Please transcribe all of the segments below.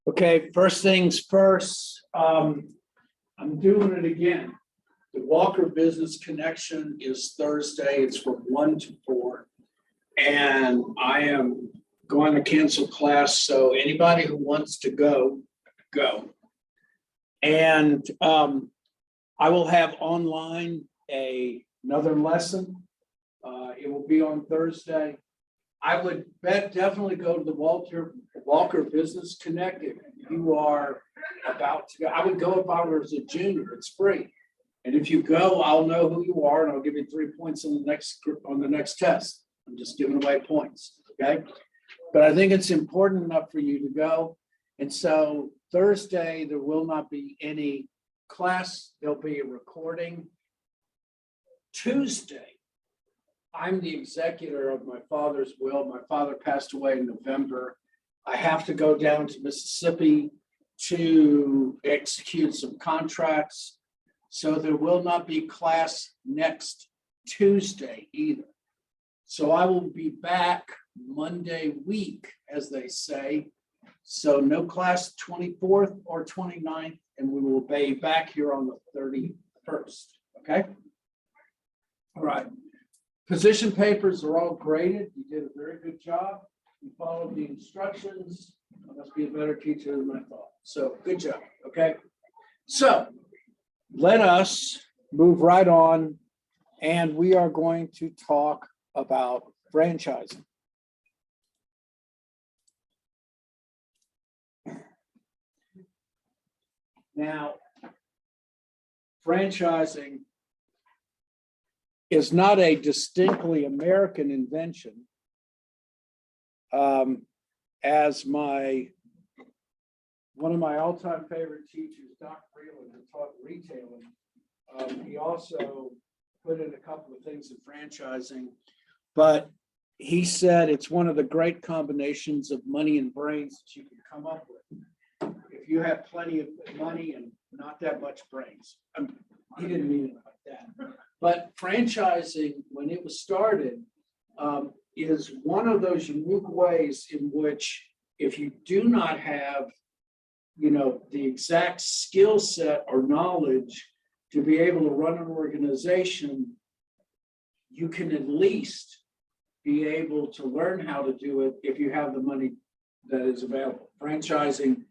Okay, first things first, I'm doing it again. The Walker Business Connection is Thursday. It's from 1 to 4. And I am going to cancel class, so anybody who wants to go, go. And I will have online another lesson. It will be on Thursday. I would definitely go to the Walker Business Connect if you are about to go. I would go if I was a junior. It's free. And if you go, I'll know who you are and I'll give you 3 points on the next test. I'm just giving away points, okay? But I think it's important enough for you to go. And so Thursday, there will not be any class. There'll be a recording. Tuesday, I'm the executor of my father's will. My father passed away in November. I have to go down to Mississippi to execute some contracts. So there will not be class next Tuesday either. So I will be back Monday week, as they say. So no class 24th or 29th, and we will be back here on the 31st, okay? All right. Position papers are all graded. You did a very good job. You followed the instructions. I must be a better teacher than I thought. So good job, okay? So let us move right on, and we are going to talk about franchising. Now, franchising is not a distinctly American invention. As one of my all-time favorite teachers, Dr. Freeland, who taught retailing, he also put in a couple of things in franchising, but he said it's one of the great combinations of money and brains that you can come up with. If you have plenty of money and not that much brains. He didn't mean it like that. But franchising, when it was started, is one of those unique ways in which if you do not have, the exact skill set or knowledge to be able to run an organization, you can at least be able to learn how to do it if you have the money that is available. Franchising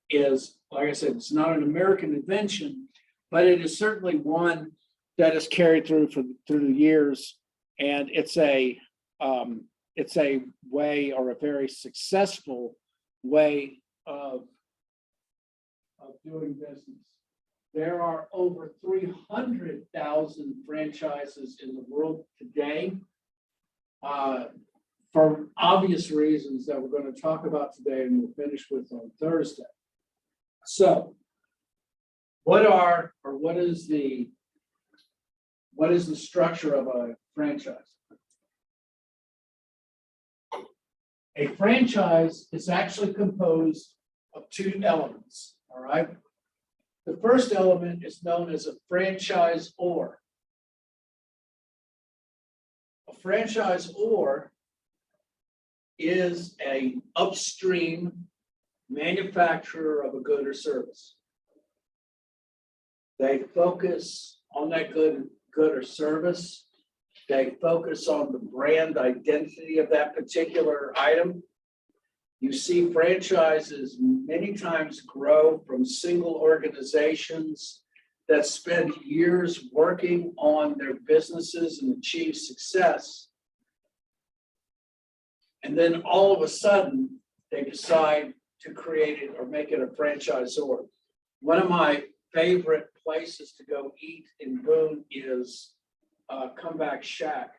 is, like I said, it's not an American invention, but it is certainly one that is carried through the years, and it's a way, or a very successful way of doing business. There are over 300,000 franchises in the world today, for obvious reasons that we're going to talk about today and we'll finish with on Thursday. So, what is the structure of a franchise? A franchise is actually composed of 2 elements, all right? The first element is known as a franchisor. A franchisor is an upstream manufacturer of a good or service. They focus on that good or service. They focus on the brand identity of that particular item. You see franchises many times grow from single organizations that spend years working on their businesses and achieve success. And then all of a sudden, they decide to create it or make it a franchisor. One of my favorite places to go eat in Boone is Comeback Shack.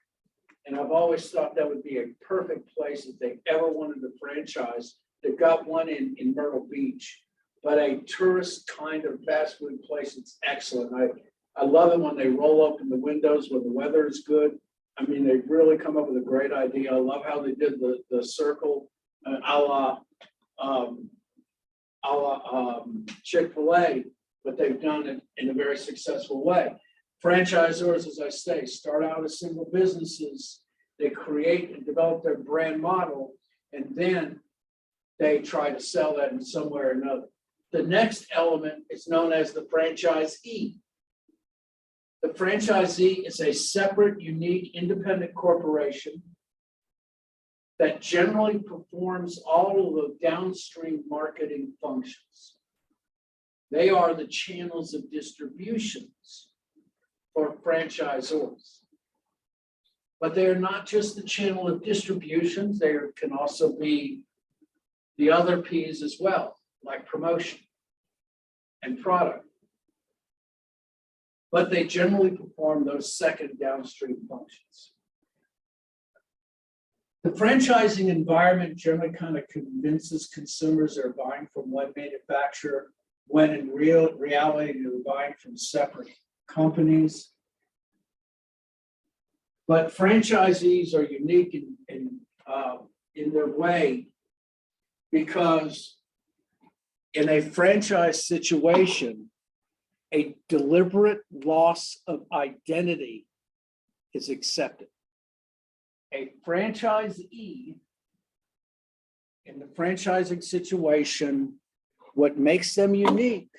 And I've always thought that would be a perfect place if they ever wanted a franchise. They've got one in Myrtle Beach, but a tourist kind of fast food place. It's excellent. I love it when they roll open the windows when the weather is good. I mean, they really come up with a great idea. I love how they did the circle a la Chick-fil-A, but they've done it in a very successful way. Franchisors, as I say, start out as single businesses. They create and develop their brand model, and then they try to sell that in some way or another. The next element is known as the franchisee. The franchisee is a separate, unique, independent corporation that generally performs all of the downstream marketing functions. They are the channels of distributions for franchisors. But they are not just the channel of distributions, they can also be the other P's as well, like promotion and product. But they generally perform those second downstream functions. The franchising environment generally kind of convinces consumers they're buying from one manufacturer, when in reality they're buying from separate companies. But franchisees are unique in their way, because in a franchise situation, a deliberate loss of identity is accepted. A franchisee in the franchising situation, what makes them unique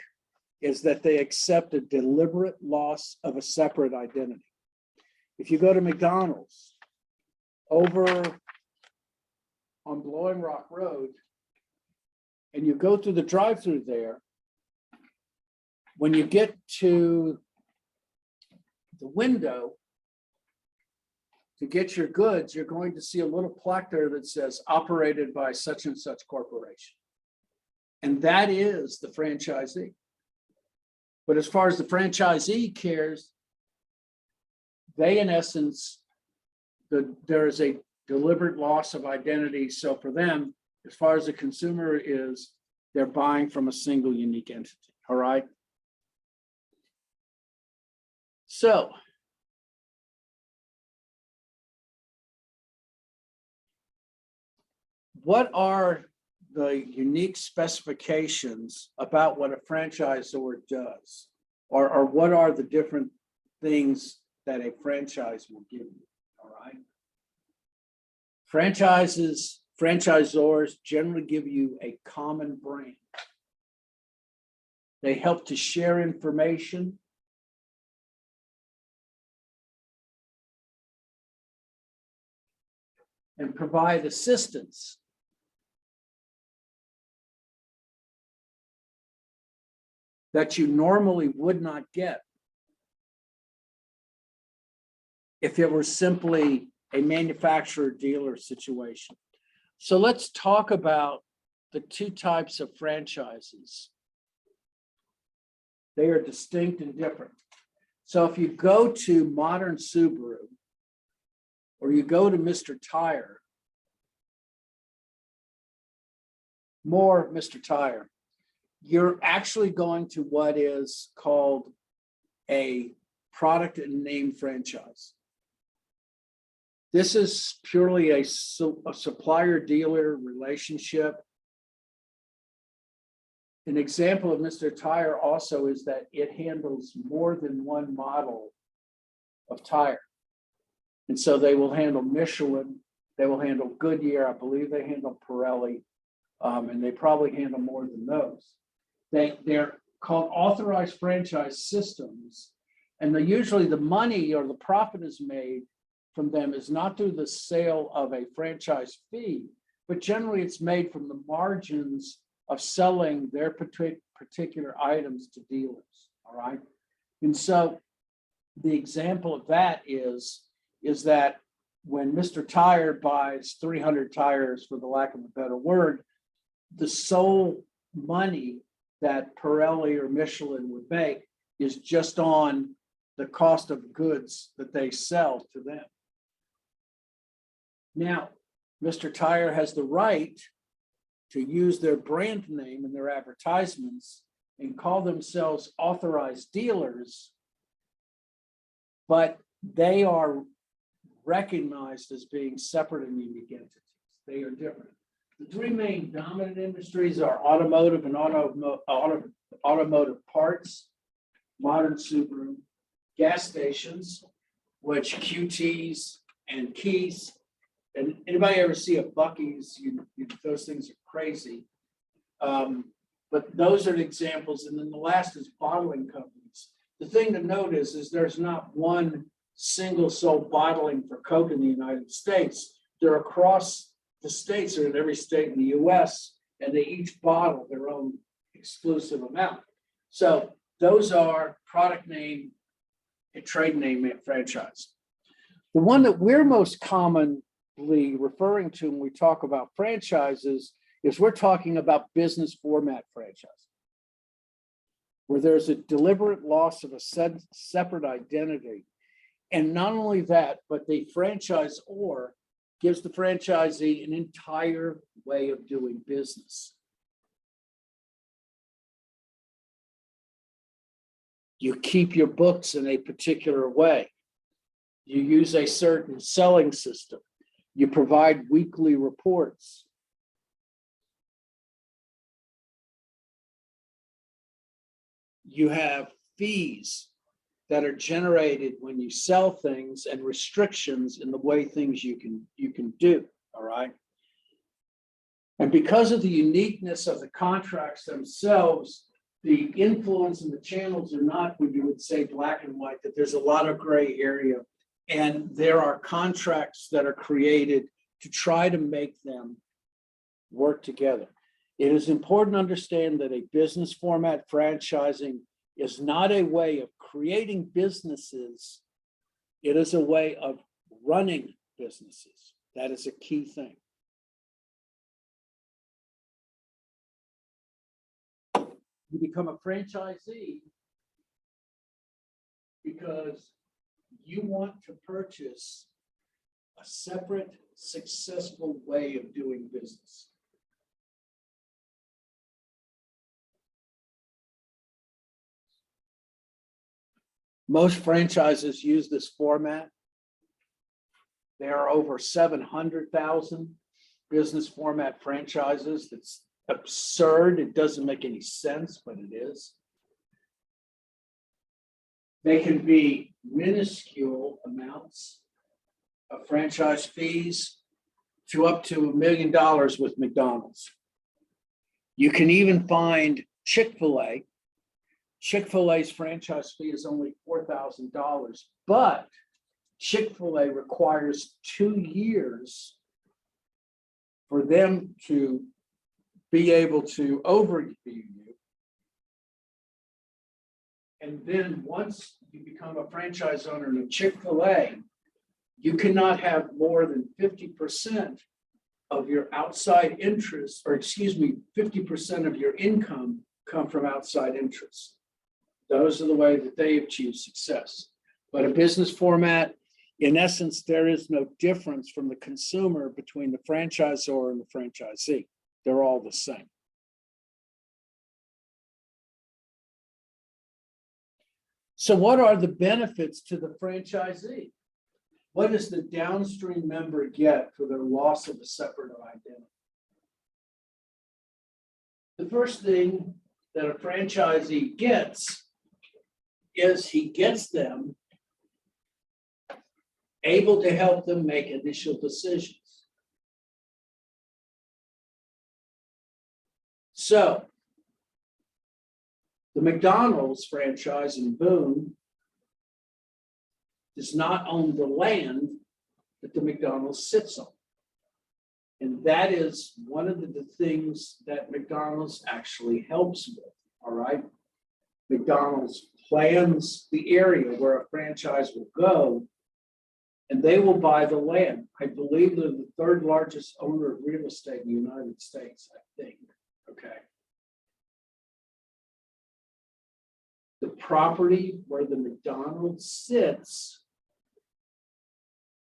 is that they accept a deliberate loss of a separate identity. If you go to McDonald's over on Blowing Rock Road and you go through the drive-through there, when you get to the window to get your goods, you're going to see a little plaque there that says operated by such and such corporation. And that is the franchisee. But as far as the franchisee cares, they, in essence, there is a deliberate loss of identity. So for them, as far as the consumer is, they're buying from a single unique entity. All right. So what are the unique specifications about what a franchisor does? Or what are the different things that a franchise will give you? All right. Franchisors generally give you a common brand. They help to share information. And provide assistance. That you normally would not get if it were simply a manufacturer-dealer situation. So let's talk about the two types of franchises. They are distinct and different. So if you go to Modern Subaru, or you go to Mr. Tire, more Mr. Tire, you're actually going to what is called a product and name franchise. This is purely a supplier-dealer relationship. An example of Mr. Tire also is that it handles more than one model of tire. And so they will handle Michelin, they will handle Goodyear, I believe they handle Pirelli, and they probably handle more than those. They're called authorized franchise systems, and usually the money or the profit is made from them is not through the sale of a franchise fee, but generally it's made from the margins of selling their particular items to dealers, all right? And so the example of that is that when Mr. Tire buys 300 tires, for the lack of a better word, the sole money that Pirelli or Michelin would make is just on the cost of goods that they sell to them. Now, Mr. Tire has the right to use their brand name in their advertisements and call themselves authorized dealers, but they are recognized as being separate and unique entities. They are different. The three main dominant industries are automotive and automotive parts, Modern Subaru, gas stations, which QTs and Keys, And anybody ever see a Buc-ee's? Those things are crazy. But those are the examples. And then the last is bottling companies. The thing to note is there's not one single sole bottling for Coke in the United States. They're across the states, or in every state in the US, and they each bottle their own exclusive amount. So those are product name and trade name franchise. The one that we're most commonly referring to when we talk about franchises is we're talking about business format franchise, where there's a deliberate loss of a separate identity. And not only that, but the franchisor gives the franchisee an entire way of doing business. You keep your books in a particular way. You use a certain selling system. You provide weekly reports. You have fees that are generated when you sell things and restrictions in the way things you can do, all right? And because of the uniqueness of the contracts themselves, the influence and the channels are not what you would say black and white, that there's a lot of gray area. And there are contracts that are created to try to make them work together. It is important to understand that a business format franchising is not a way of creating businesses. It is a way of running businesses. That is a key thing. You become a franchisee because you want to purchase a separate, successful way of doing business. Most franchises use this format. There are over 700,000 business format franchises. That's absurd. It doesn't make any sense, but it is. They can be minuscule amounts of franchise fees to up to $1 million with McDonald's. You can even find Chick-fil-A. Chick-fil-A's franchise fee is only $4,000, but Chick-fil-A requires 2 years for them to be able to overview you. And then once you become a franchise owner of Chick-fil-A, you cannot have more than 50% of your outside interest, or 50% of your income come from outside interests. Those are the way that they achieve success. But a business format, in essence, there is no difference from the consumer between the franchisor and the franchisee. They're all the same. So what are the benefits to the franchisee? What does the downstream member get for their loss of a separate identity? The first thing that a franchisee gets is he gets them able to help them make initial decisions. So the McDonald's franchise in Boone does not own the land that the McDonald's sits on. And that is one of the things that McDonald's actually helps with, all right? McDonald's plans the area where a franchise will go, and they will buy the land. I believe they're the third largest owner of real estate in the United States, I think, okay? The property where the McDonald's sits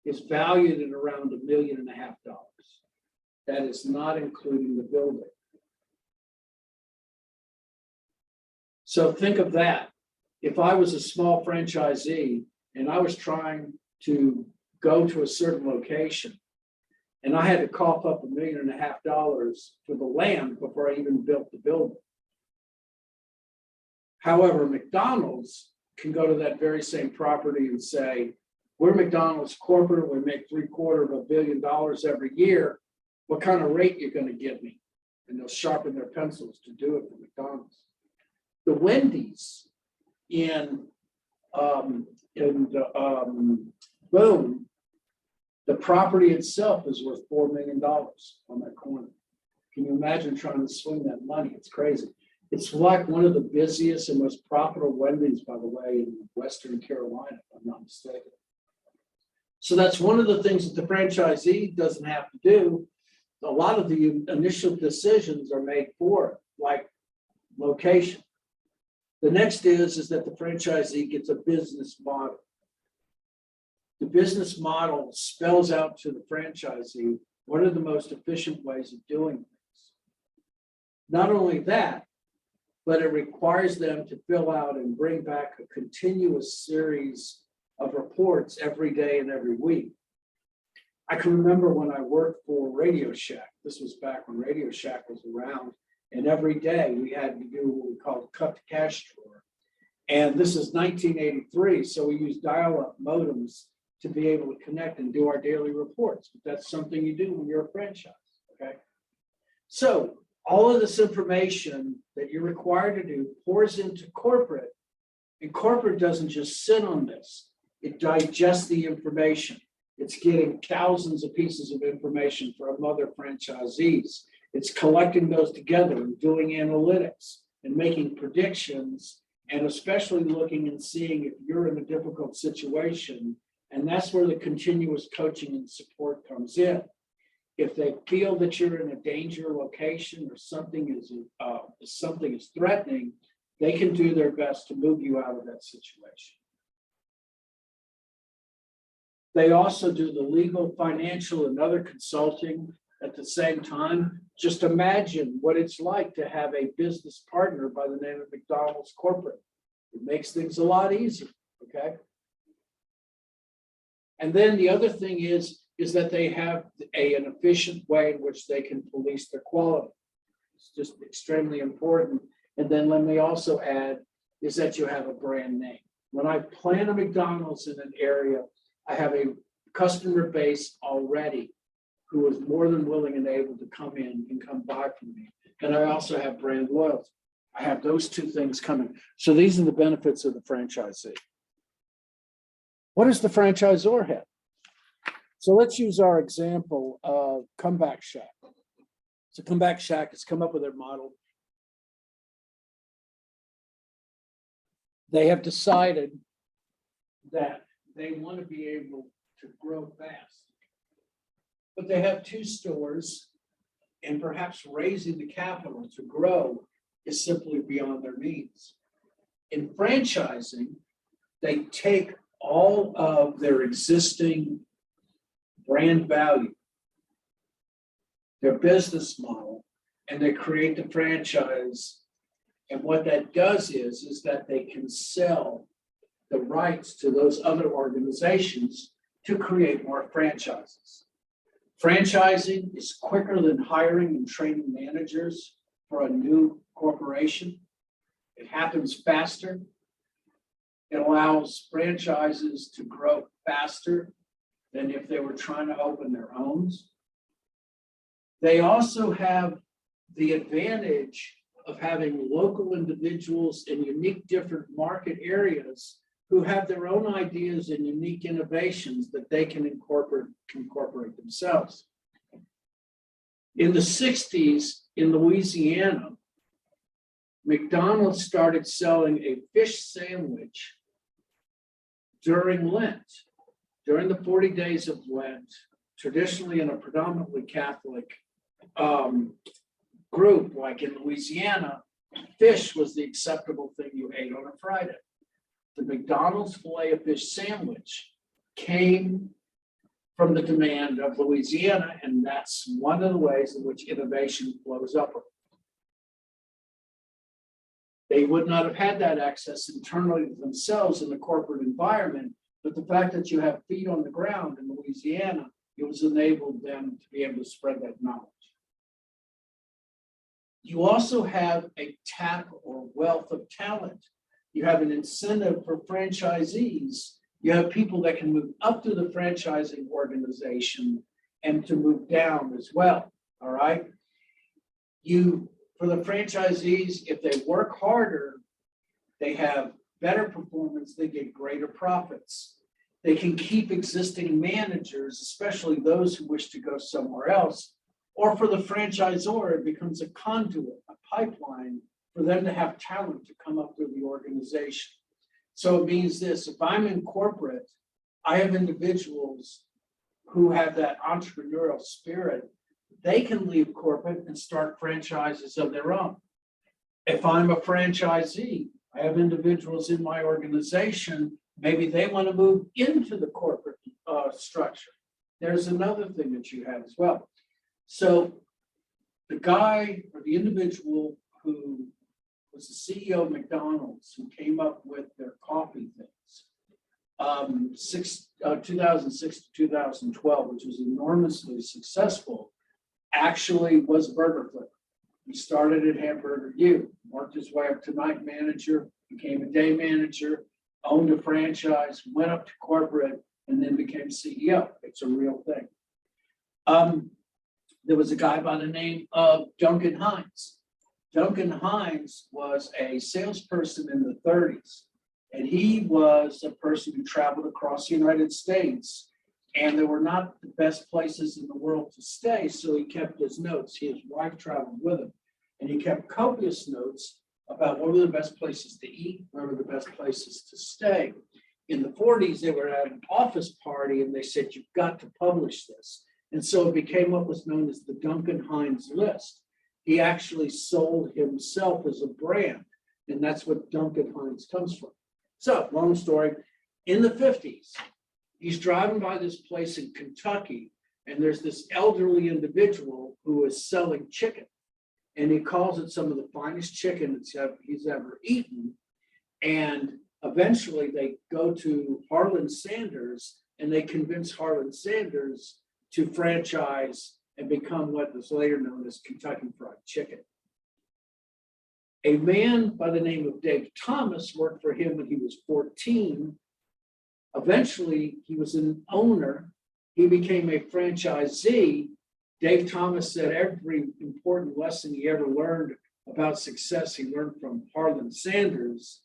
is valued at around $1.5 million. That is not including the building. So think of that. If I was a small franchisee and I was trying to go to a certain location and I had to cough up $1.5 million for the land before I even built the building. However, McDonald's can go to that very same property and say, we're McDonald's corporate, we make $750 million every year. What kind of rate you're going to give me? And they'll sharpen their pencils to do it for McDonald's. The Wendy's in Boone, the property itself is worth $4 million on that corner. Can you imagine trying to swing that money? It's crazy. It's like one of the busiest and most profitable Wendy's, by the way, in Western Carolina, if I'm not mistaken. So that's one of the things that the franchisee doesn't have to do. A lot of the initial decisions are made for it, like location. The next is that the franchisee gets a business model. The business model spells out to the franchisee what are the most efficient ways of doing things. Not only that, but it requires them to fill out and bring back a continuous series of reports every day and every week. I can remember when I worked for Radio Shack. This was back when Radio Shack was around, and every day we had to do what we called cut to cash drawer. And this is 1983, so we used dial-up modems to be able to connect and do our daily reports. But that's something you do when you're a franchise, okay? So all of this information that you're required to do pours into corporate, and corporate doesn't just sit on this. It digests the information. It's getting thousands of pieces of information from other franchisees. It's collecting those together and doing analytics and making predictions, and especially looking and seeing if you're in a difficult situation. And that's where the continuous coaching and support comes in. If they feel that you're in a danger location or something is threatening, they can do their best to move you out of that situation. They also do the legal, financial, and other consulting at the same time. Just imagine what it's like to have a business partner by the name of McDonald's Corporate. It makes things a lot easier, okay? And then the other thing is that they have an efficient way in which they can police their quality. It's just extremely important. And then let me also add is that you have a brand name. When I plan a McDonald's in an area, I have a customer base already who is more than willing and able to come in and come buy from me. And I also have brand loyalty. I have those two things coming. So these are the benefits of the franchisee. What does the franchisor have? So let's use our example of Comeback Shack. So Comeback Shack has come up with their model. They have decided that they want to be able to grow fast. But they have 2 stores, and perhaps raising the capital to grow is simply beyond their means. In franchising, they take all of their existing brand value, their business model, and they create the franchise. And what that does is that they can sell the rights to those other organizations to create more franchises. Franchising is quicker than hiring and training managers for a new corporation. It happens faster. It allows franchises to grow faster than if they were trying to open their own. They also have the advantage of having local individuals in unique different market areas who have their own ideas and unique innovations that they can incorporate themselves. In the 60s in Louisiana, McDonald's started selling a fish sandwich during Lent, during the 40 days of Lent, traditionally in a predominantly Catholic group, like in Louisiana, fish was the acceptable thing you ate on a Friday. The McDonald's filet of fish sandwich came from the demand of Louisiana, and that's one of the ways in which innovation flows upward. They would not have had that access internally to themselves in the corporate environment, but the fact that you have feet on the ground in Louisiana, it was enabled them to be able to spread that knowledge. You also have a tap or wealth of talent. You have an incentive for franchisees You have people that can move up to the franchising organization and to move down as well, all right? For the franchisees, if they work harder, they have better performance, they get greater profits. They can keep existing managers, especially those who wish to go somewhere else. Or for the franchisor, it becomes a conduit, a pipeline for them to have talent to come up through the organization. So it means this: if I'm in corporate, I have individuals who have that entrepreneurial spirit. They can leave corporate and start franchises of their own. If I'm a franchisee, I have individuals in my organization, maybe they want to move into the corporate structure. There's another thing that you have as well. So the guy or the individual who was the CEO of McDonald's, who came up with their coffee things, 2006 to 2012, which was enormously successful, actually was a burger flipper. He started at Hamburger U, worked his way up to night manager, became a day manager, owned a franchise, went up to corporate, and then became CEO. It's a real thing. There was a guy by the name of Duncan Hines. Duncan Hines was a salesperson in the 30s, and he was a person who traveled across the United States, and there were not the best places in the world to stay, so he kept his notes. His wife traveled with him, and he kept copious notes about what were the best places to eat, where were the best places to stay. In the 40s, they were at an office party, and they said, "You've got to publish this." And so it became what was known as the Duncan Hines list. He actually sold himself as a brand, and that's what Duncan Hines comes from. So, long story, in the 50s, he's driving by this place in Kentucky, and there's this elderly individual who is selling chicken, and he calls it some of the finest chicken he's ever eaten. And eventually they go to Harlan Sanders, and they convince Harlan Sanders to franchise and become what was later known as Kentucky Fried Chicken. A man by the name of Dave Thomas worked for him when he was 14. Eventually, he was an owner. He became a franchisee. Dave Thomas said every important lesson he ever learned about success, he learned from Harlan Sanders,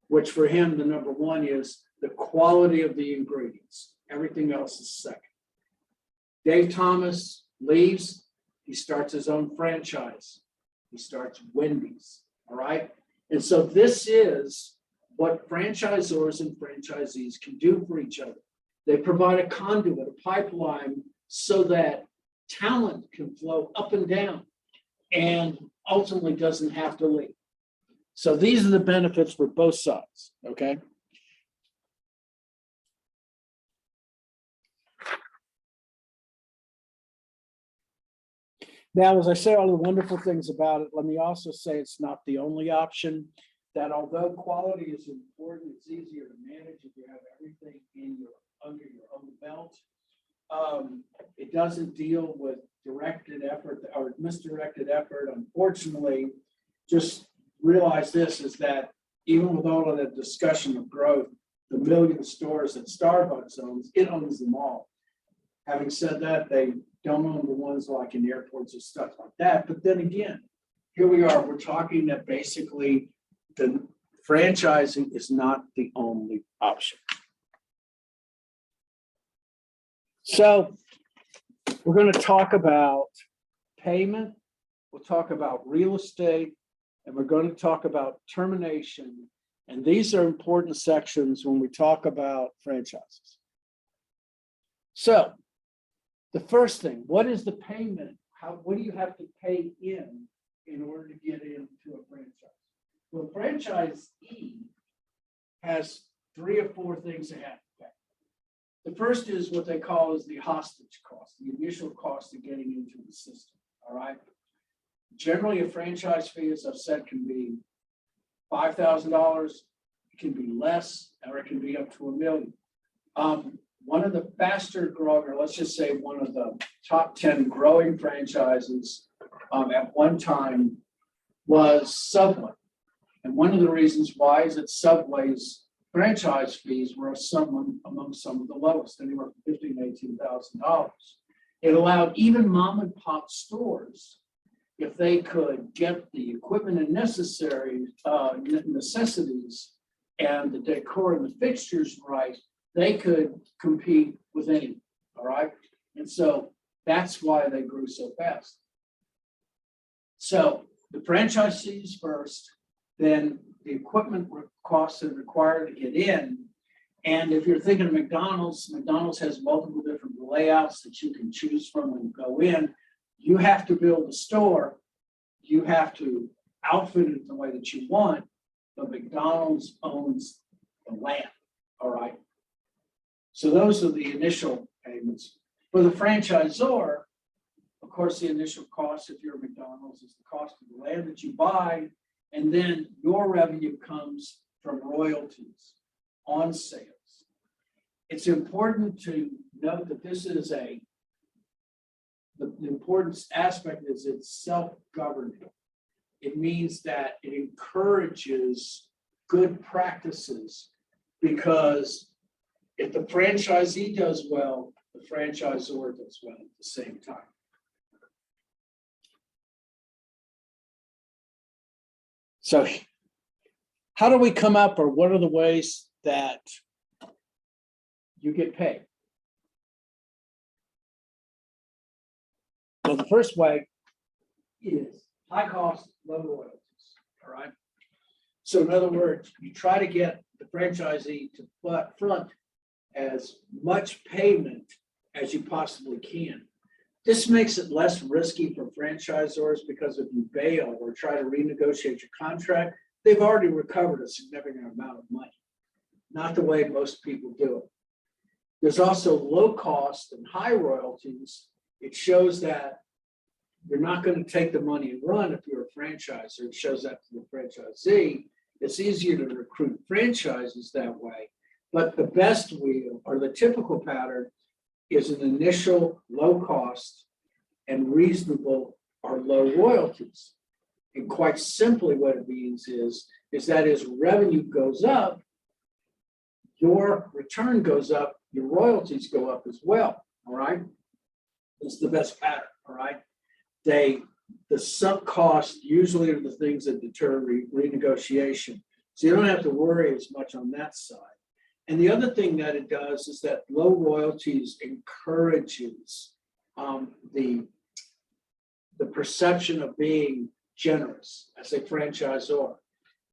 which for him, the number one is the quality of the ingredients. Everything else is second. Dave Thomas leaves. He starts his own franchise. He starts Wendy's, all right? And so this is what franchisors and franchisees can do for each other. They provide a conduit, a pipeline, so that talent can flow up and down and ultimately doesn't have to leave. So these are the benefits for both sides, okay? Now, as I say all the wonderful things about it, let me also say it's not the only option. That although quality is important, it's easier to manage if you have everything under your own belt. It doesn't deal with directed effort or misdirected effort. Unfortunately, just realize this is that even with all of that discussion of growth, the million stores that Starbucks owns, it owns them all. Having said that, they don't own the ones like in airports and stuff like that. But then again, here we are, we're talking that basically the franchising is not the only option. So we're going to talk about payment, we'll talk about real estate, and we're going to talk about termination. And these are important sections when we talk about franchises. So the first thing, what is the payment? What do you have to pay in order to get into a franchise? Well, franchisee has 3 or 4 things they have to pay. The first is what they call is the hostage cost, the initial cost of getting into the system, all right? Generally, a franchise fee, as I've said, can be $5,000, it can be less, or it can be up to $1 million. One of the faster growing, or let's just say one of the top 10 growing franchises at one time was Subway. And one of the reasons why is that Subway's franchise fees were among some of the lowest, anywhere from $15,000 to $18,000. It allowed even mom and pop stores, if they could get the equipment and necessities and the decor and the fixtures right, they could compete with anyone, all right? And so that's why they grew so fast. So the franchise fees first, then the equipment costs that are required to get in. And if you're thinking of McDonald's, McDonald's has multiple different layouts that you can choose from when you go in. You have to build a store. You have to outfit it the way that you want, but McDonald's owns the land, all right? So those are the initial payments. For the franchisor, of course, the initial cost, if you're a McDonald's, is the cost of the land that you buy, and then your revenue comes from royalties on sales. It's important to note that this is the important aspect is it's self-governing. It means that it encourages good practices, because if the franchisee does well, the franchisor does well at the same time. So how do we come up, or what are the ways that you get paid? Well, the first way is high cost, low royalties, all right? So in other words, you try to get the franchisee to front as much payment as you possibly can. This makes it less risky for franchisors, because if you bail or try to renegotiate your contract, they've already recovered a significant amount of money. Not the way most people do it. There's also low cost and high royalties. It shows that you're not going to take the money and run if you're a franchisor. It shows that to the franchisee. It's easier to recruit franchises that way. But the best wheel, or the typical pattern, is an initial low cost and reasonable or low royalties. And quite simply what it means is that as revenue goes up, your return goes up, your royalties go up as well, all right? It's the best pattern, all right? The sunk costs usually are the things that deter renegotiation. So you don't have to worry as much on that side. And the other thing that it does is that low royalties encourages the perception of being generous as a franchisor.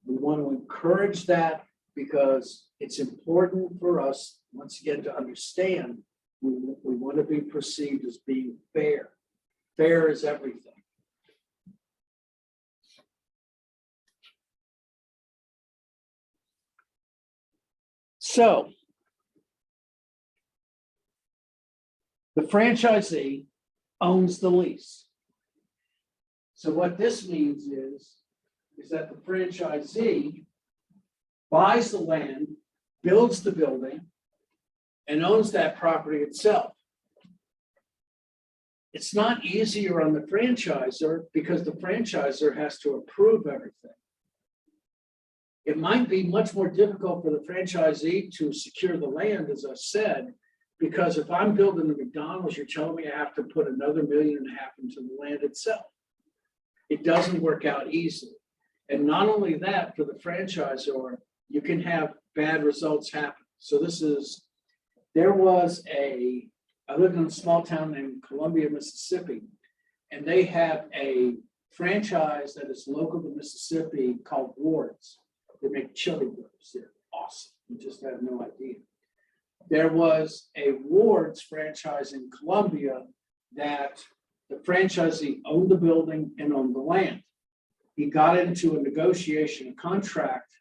We want to encourage that, because it's important for us, once again, to understand we want to be perceived as being fair. Fair is everything. So the franchisee owns the lease. So what this means is that the franchisee buys the land, builds the building, and owns that property itself. It's not easier on the franchisor, because the franchisor has to approve everything. It might be much more difficult for the franchisee to secure the land, as I said, because if I'm building a McDonald's, you're telling me I have to put another $1.5 million into the land itself. It doesn't work out easily. And not only that, for the franchisor, you can have bad results happen. So I lived in a small town named Columbia, Mississippi, and they have a franchise that is local to Mississippi called Ward's. They make chili burgers. They're awesome. You just have no idea. There was a Ward's franchise in Columbia that the franchisee owned the building and owned the land. He got into a negotiation, a contract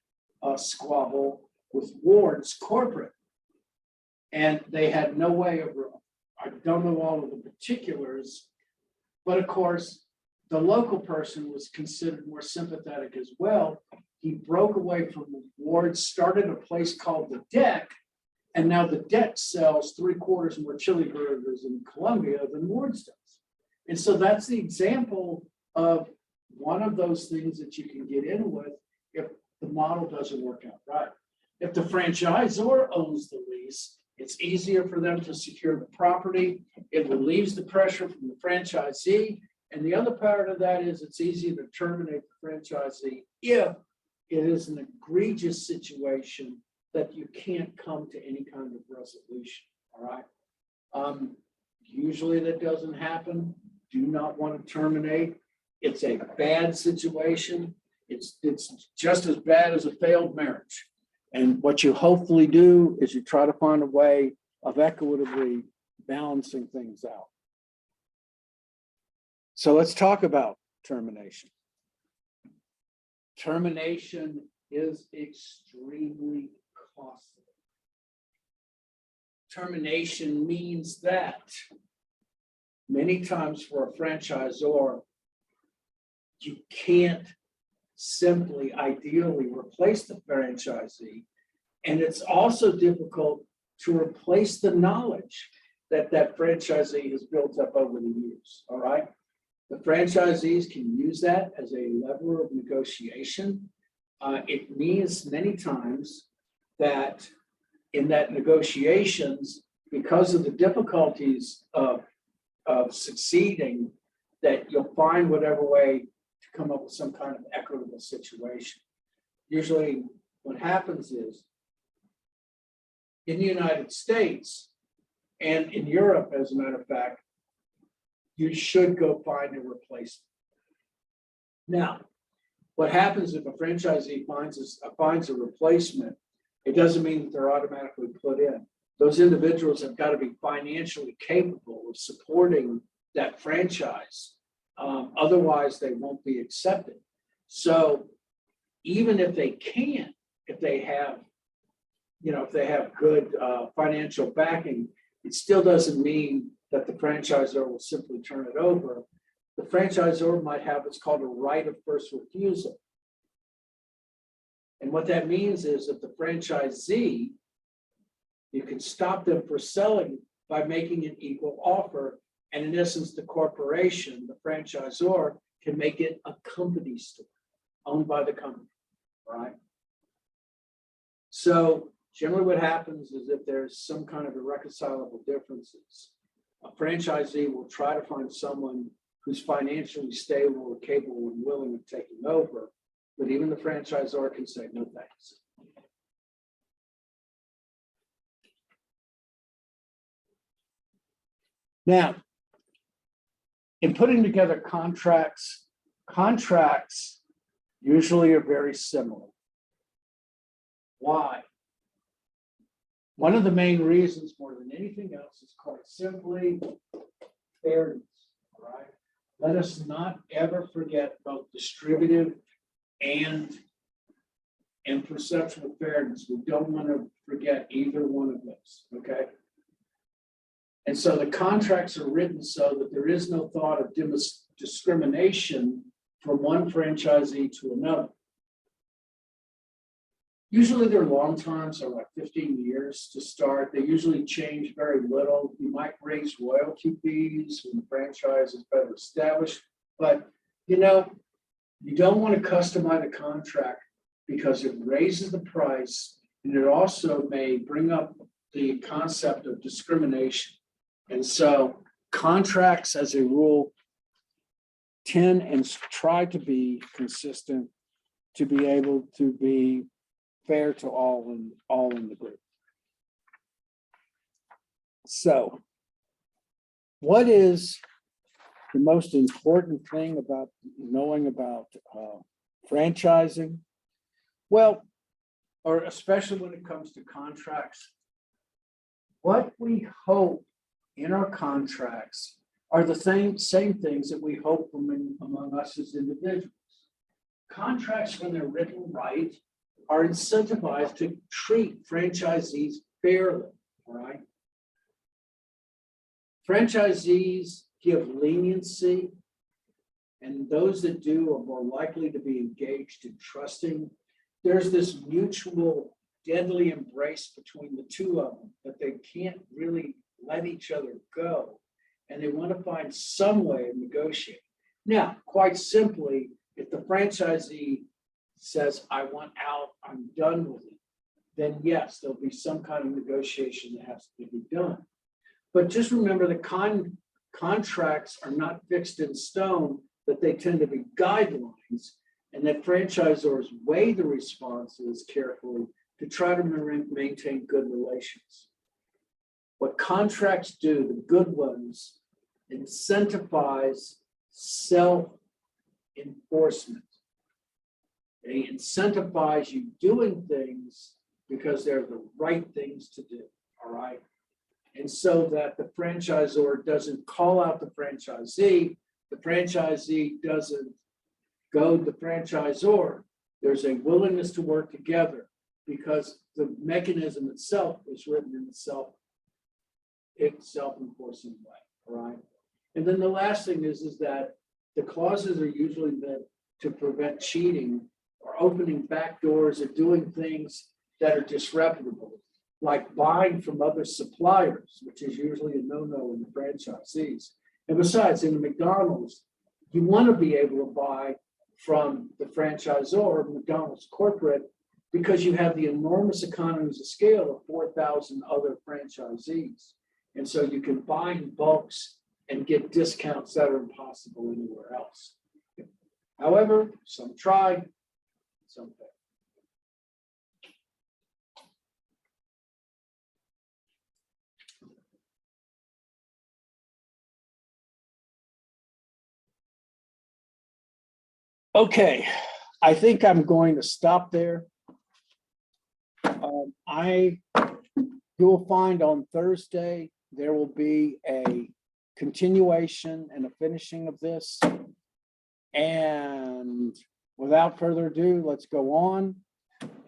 squabble with Ward's corporate, and they had no way of, I don't know all of the particulars, but of course, the local person was considered more sympathetic as well. He broke away from Ward's, started a place called The Deck, and now The Deck sells 3/4 more chili burgers in Columbia than Ward's does. And so that's the example of one of those things that you can get in with if the model doesn't work out right. If If the franchisor owns the lease, it's easier for them to secure the property. It relieves the pressure from the franchisee. And the other part of that is it's easier to terminate the franchisee if it is an egregious situation that you can't come to any kind of resolution, all right? Usually that doesn't happen. Do not want to terminate. It's a bad situation. It's just as bad as a failed marriage. And what you hopefully do is you try to find a way of equitably balancing things out. So let's talk about termination. Termination is extremely costly. Termination means that many times for a franchisor, you can't simply, ideally replace the franchisee. And it's also difficult to replace the knowledge that that franchisee has built up over the years, all right? The franchisees can use that as a lever of negotiation. It means many times that in that negotiations, because of the difficulties of succeeding, that you'll find whatever way to come up with some kind of equitable situation. Usually what happens is in the United States and in Europe, as a matter of fact, you should go find a replacement. Now, what happens if a franchisee finds a replacement, it doesn't mean that they're automatically put in. Those individuals have got to be financially capable of supporting that franchise. Otherwise, they won't be accepted. So even if they can, if they have good financial backing, it still doesn't mean that the franchisor will simply turn it over. The franchisor might have what's called a right of first refusal. And what that means is that the franchisee, you can stop them for selling by making an equal offer. And in essence, the corporation, the franchisor, can make it a company store owned by the company, right? So generally what happens is if there's some kind of irreconcilable differences, a franchisee will try to find someone who's financially stable or capable and willing of taking over, but even the franchisor can say, no thanks. Now, in putting together contracts usually are very similar. Why? One of the main reasons more than anything else is quite simply fairness, right? Let us not ever forget both distributive and perceptual fairness. We don't want to forget either one of those, okay? And so the contracts are written so that there is no thought of discrimination from one franchisee to another. Usually their long terms are like 15 years to start. They usually change very little. You might raise royalty fees when the franchise is better established, but you don't want to customize a contract because it raises the price and it also may bring up the concept of discrimination. And so contracts as a rule tend and try to be consistent to be able to be fair to all in the group. So what is the most important thing about knowing about franchising? Well, or especially when it comes to contracts, what we hope in our contracts are the same things that we hope from among us as individuals. Contracts, when they're written right, are incentivized to treat franchisees fairly, all right? Franchisees give leniency, and those that do are more likely to be engaged and trusting. There's this mutual deadly embrace between the two of them that they can't really let each other go, and they want to find some way of negotiating. Now, quite simply, if the franchisee says, I want out, I'm done with it, then yes, there'll be some kind of negotiation that has to be done. But just remember the contracts are not fixed in stone, that they tend to be guidelines, and that franchisors weigh the responses carefully to try to maintain good relations. What contracts do, the good ones, incentivize self-enforcement. They incentivize you doing things because they're the right things to do, all right? And so that the franchisor doesn't call out the franchisee doesn't goad the franchisor. There's a willingness to work together because the mechanism itself is written in it's self-enforcing way, all right? And then the last thing is that the clauses are usually meant to prevent cheating or opening back doors or doing things that are disreputable, like buying from other suppliers, which is usually a no-no in the franchisees. And besides, in the McDonald's, you want to be able to buy from the franchisor, McDonald's corporate, because you have the enormous economies of scale of 4,000 other franchisees. And so you can buy in bulks and get discounts that are impossible anywhere else. However, some try, some fail. Okay, I think I'm going to stop there. You will find on Thursday, there will be a continuation and a finishing of this. And without further ado, let's go on.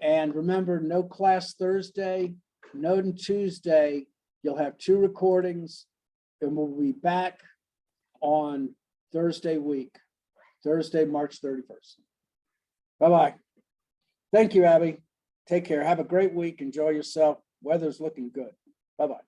And remember, no class Thursday, no Tuesday. You'll have 2 recordings, and we'll be back on Thursday, March 31st. Bye-bye. Thank you, Abby. Take care. Have a great week. Enjoy yourself. Weather's looking good. Bye-bye.